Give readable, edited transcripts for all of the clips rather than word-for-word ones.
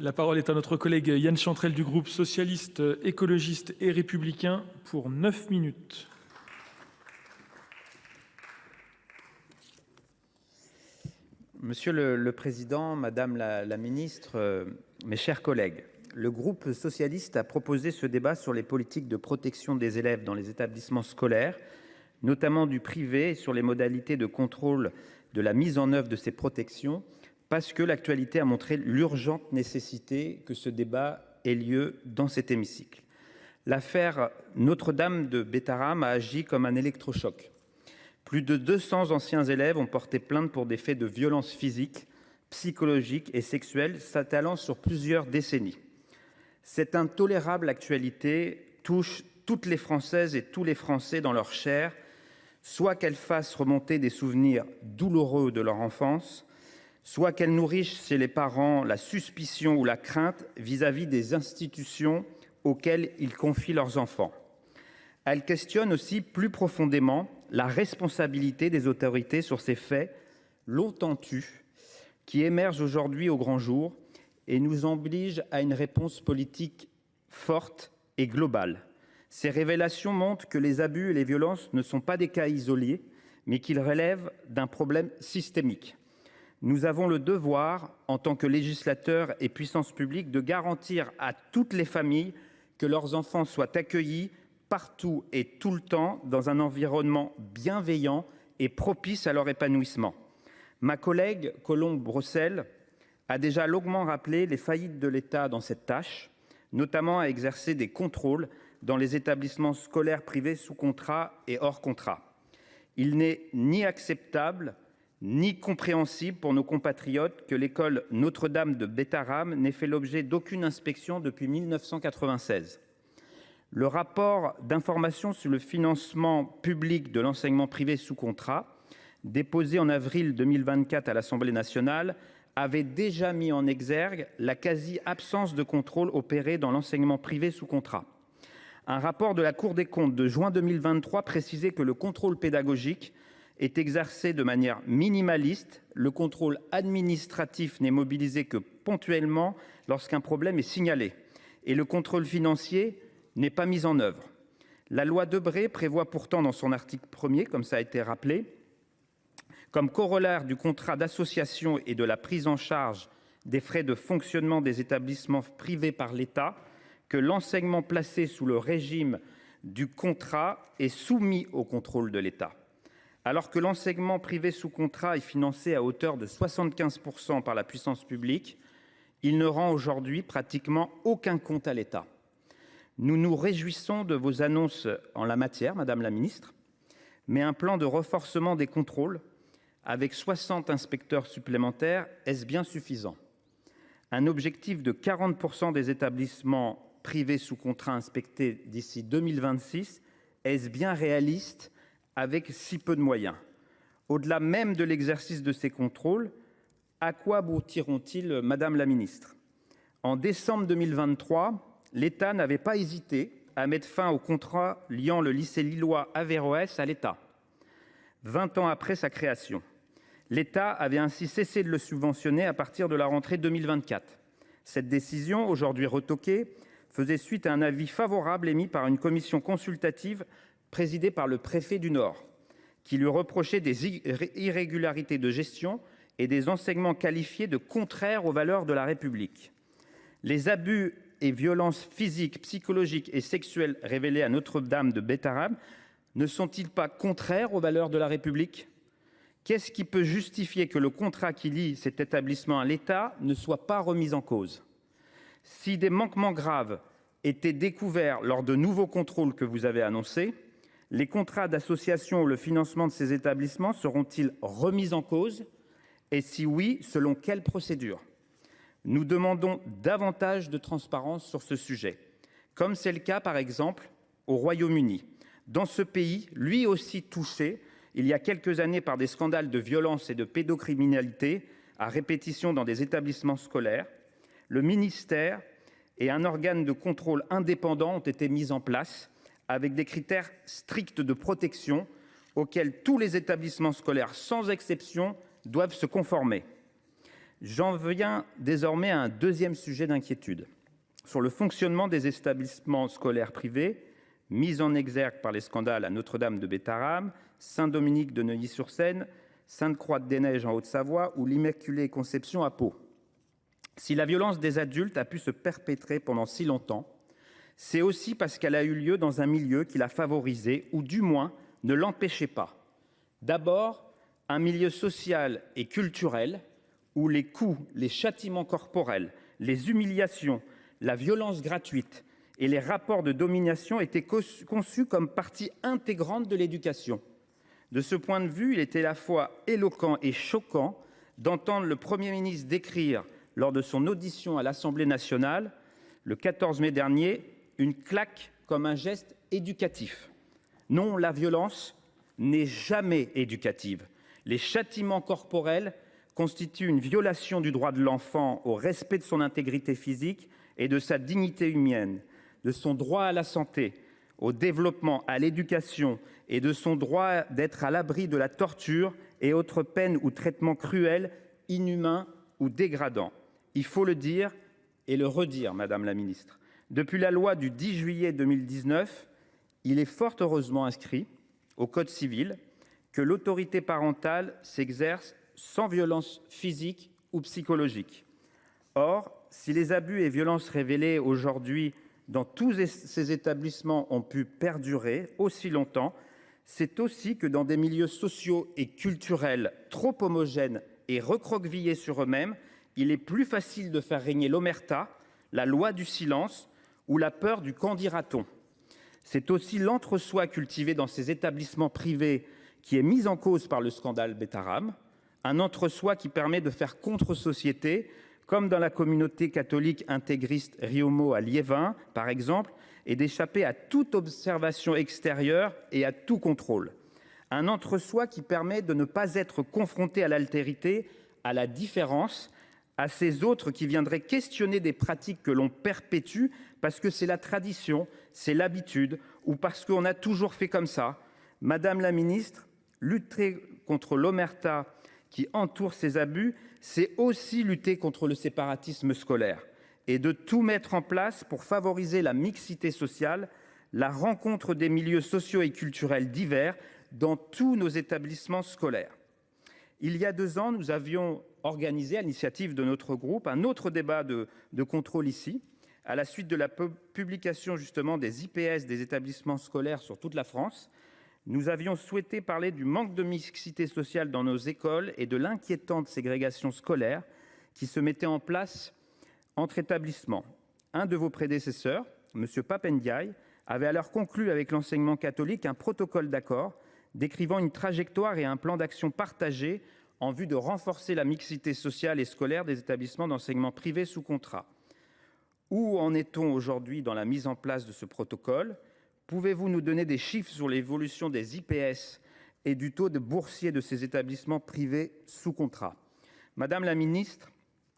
La parole est à notre collègue Yan Chantrel du groupe socialiste, écologiste et républicain pour 9 minutes. Monsieur le Président, Madame la Ministre, mes chers collègues, le groupe socialiste a proposé ce débat sur les politiques de protection des élèves dans les établissements scolaires, notamment du privé, et sur les modalités de contrôle de la mise en œuvre de ces protections, parce que l'actualité a montré l'urgente nécessité que ce débat ait lieu dans cet hémicycle. L'affaire Notre-Dame de Bétharram a agi comme un électrochoc. Plus de 200 anciens élèves ont porté plainte pour des faits de violence physique, psychologique et sexuelle s'étalant sur plusieurs décennies. Cette intolérable actualité touche toutes les Françaises et tous les Français dans leur chair, soit qu'elle fasse remonter des souvenirs douloureux de leur enfance, soit qu'elle nourrisse chez les parents la suspicion ou la crainte vis-à-vis des institutions auxquelles ils confient leurs enfants. Elle questionne aussi plus profondément la responsabilité des autorités sur ces faits longtemps tus qui émergent aujourd'hui au grand jour et nous oblige à une réponse politique forte et globale. Ces révélations montrent que les abus et les violences ne sont pas des cas isolés, mais qu'ils relèvent d'un problème systémique. Nous avons le devoir, en tant que législateurs et puissance publique, de garantir à toutes les familles que leurs enfants soient accueillis partout et tout le temps dans un environnement bienveillant et propice à leur épanouissement. Ma collègue Colombe Brossel a déjà longuement rappelé les faillites de l'État dans cette tâche, notamment à exercer des contrôles dans les établissements scolaires privés sous contrat et hors contrat. Il n'est ni acceptable ni compréhensible pour nos compatriotes que l'école Notre-Dame de Bétharram n'ait fait l'objet d'aucune inspection depuis 1996. Le rapport d'information sur le financement public de l'enseignement privé sous contrat, déposé en avril 2024 à l'Assemblée nationale, avait déjà mis en exergue la quasi-absence de contrôle opéré dans l'enseignement privé sous contrat. Un rapport de la Cour des comptes de juin 2023 précisait que le contrôle pédagogique est exercé de manière minimaliste, le contrôle administratif n'est mobilisé que ponctuellement lorsqu'un problème est signalé, et le contrôle financier n'est pas mis en œuvre. La loi Debré prévoit pourtant dans son article 1er, comme ça a été rappelé, comme corollaire du contrat d'association et de la prise en charge des frais de fonctionnement des établissements privés par l'État, que l'enseignement placé sous le régime du contrat est soumis au contrôle de l'État. Alors que l'enseignement privé sous contrat est financé à hauteur de 75% par la puissance publique, il ne rend aujourd'hui pratiquement aucun compte à l'État. Nous nous réjouissons de vos annonces en la matière, Madame la Ministre, mais un plan de renforcement des contrôles avec 60 inspecteurs supplémentaires, est-ce bien suffisant ? Un objectif de 40% des établissements privés sous contrat inspectés d'ici 2026, est-ce bien réaliste avec si peu de moyens ? Au-delà même de l'exercice de ces contrôles, à quoi aboutiront-ils, Madame la Ministre ? En décembre 2023, l'État n'avait pas hésité à mettre fin au contrat liant le lycée lillois Averroès à l'État. 20 ans après sa création, l'État avait ainsi cessé de le subventionner à partir de la rentrée 2024. Cette décision, aujourd'hui retoquée, faisait suite à un avis favorable émis par une commission consultative présidée par le préfet du Nord, qui lui reprochait des irrégularités de gestion et des enseignements qualifiés de contraires aux valeurs de la République. Les abus et violences physiques, psychologiques et sexuelles révélés à Notre-Dame de Bétharram ne sont-ils pas contraires aux valeurs de la République ? Qu'est-ce qui peut justifier que le contrat qui lie cet établissement à l'État ne soit pas remis en cause ? Si des manquements graves étaient découverts lors de nouveaux contrôles que vous avez annoncés, les contrats d'association ou le financement de ces établissements seront-ils remis en cause ? Et si oui, selon quelle procédure ? Nous demandons davantage de transparence sur ce sujet, comme c'est le cas par exemple au Royaume-Uni. Dans ce pays, lui aussi touché il y a quelques années par des scandales de violence et de pédocriminalité à répétition dans des établissements scolaires, le ministère et un organe de contrôle indépendant ont été mis en place avec des critères stricts de protection auxquels tous les établissements scolaires, sans exception, doivent se conformer. J'en viens désormais à un deuxième sujet d'inquiétude, sur le fonctionnement des établissements scolaires privés, mis en exergue par les scandales à Notre-Dame de Bétharram, Saint-Dominique de Neuilly-sur-Seine, Sainte-Croix-des-Neiges en Haute-Savoie ou l'Immaculée Conception à Pau. Si la violence des adultes a pu se perpétrer pendant si longtemps, c'est aussi parce qu'elle a eu lieu dans un milieu qui l'a favorisé, ou du moins ne l'empêchait pas. D'abord, un milieu social et culturel où les coups, les châtiments corporels, les humiliations, la violence gratuite et les rapports de domination étaient conçus comme partie intégrante de l'éducation. De ce point de vue, il était à la fois éloquent et choquant d'entendre le Premier ministre décrire, lors de son audition à l'Assemblée nationale, le 14 mai dernier, une claque comme un geste éducatif. Non, la violence n'est jamais éducative. Les châtiments corporels constituent une violation du droit de l'enfant au respect de son intégrité physique et de sa dignité humaine, de son droit à la santé, au développement, à l'éducation et de son droit d'être à l'abri de la torture et autres peines ou traitements cruels, inhumains ou dégradants. Il faut le dire et le redire, Madame la Ministre. Depuis la loi du 10 juillet 2019, il est fort heureusement inscrit au Code civil que l'autorité parentale s'exerce sans violence physique ou psychologique. Or, si les abus et violences révélés aujourd'hui dans tous ces établissements ont pu perdurer aussi longtemps, c'est aussi que dans des milieux sociaux et culturels trop homogènes et recroquevillés sur eux-mêmes, il est plus facile de faire régner l'omerta, la loi du silence ou la peur du qu'en dira-t-on. C'est aussi l'entre-soi cultivé dans ces établissements privés qui est mis en cause par le scandale Bétharram, un entre-soi qui permet de faire contre-société, comme dans la communauté catholique intégriste Riomò à Liévin, par exemple, et d'échapper à toute observation extérieure et à tout contrôle. Un entre-soi qui permet de ne pas être confronté à l'altérité, à la différence, à ces autres qui viendraient questionner des pratiques que l'on perpétue parce que c'est la tradition, c'est l'habitude ou parce qu'on a toujours fait comme ça. Madame la ministre, lutter contre l'omerta qui entoure ces abus, c'est aussi lutter contre le séparatisme scolaire et de tout mettre en place pour favoriser la mixité sociale, la rencontre des milieux sociaux et culturels divers dans tous nos établissements scolaires. Il y a 2 ans, nous avions organisé, à l'initiative de notre groupe, un autre débat de contrôle ici, à la suite de la publication justement des IPS des établissements scolaires sur toute la France. Nous avions souhaité parler du manque de mixité sociale dans nos écoles et de l'inquiétante ségrégation scolaire qui se mettait en place entre établissements. Un de vos prédécesseurs, M. Pape Ndiaye, avait alors conclu avec l'enseignement catholique un protocole d'accord décrivant une trajectoire et un plan d'action partagés en vue de renforcer la mixité sociale et scolaire des établissements d'enseignement privé sous contrat. Où en est-on aujourd'hui dans la mise en place de ce protocole ? Pouvez-vous nous donner des chiffres sur l'évolution des IPS et du taux de boursiers de ces établissements privés sous contrat ? Madame la ministre,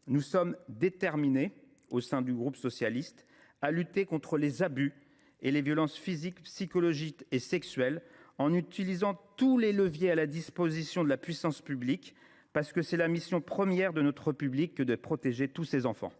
nous sommes déterminés, au sein du groupe socialiste, à lutter contre les abus et les violences physiques, psychologiques et sexuelles en utilisant tous les leviers à la disposition de la puissance publique, parce que c'est la mission première de notre République que de protéger tous ses enfants.